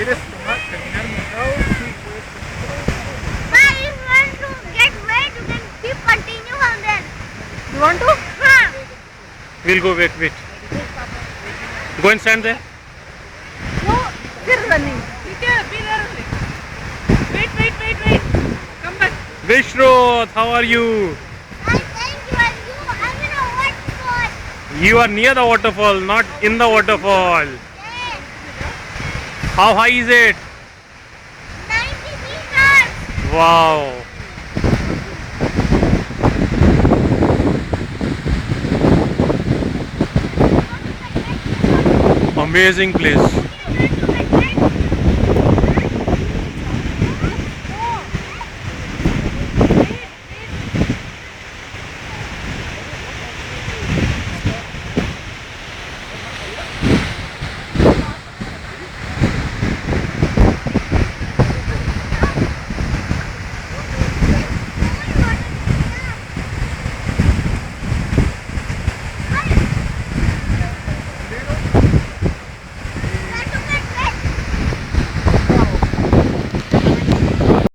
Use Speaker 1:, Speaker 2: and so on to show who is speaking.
Speaker 1: ¿Quieres terminar montado? Sí, puedes.
Speaker 2: But if you want to get wet, you can keep continue on there.
Speaker 3: You want to?
Speaker 2: Huh.
Speaker 4: We'll go, wait. Go and stand there.
Speaker 3: No, still running.
Speaker 5: Be there only. Wait. Come back.
Speaker 4: Vishroth, how are you?
Speaker 2: I thank you and you. I'm in a waterfall.
Speaker 4: You are near the waterfall, not in the waterfall.
Speaker 2: Yes.
Speaker 4: How high is it?
Speaker 2: 90 meters.
Speaker 4: Wow. Amazing place.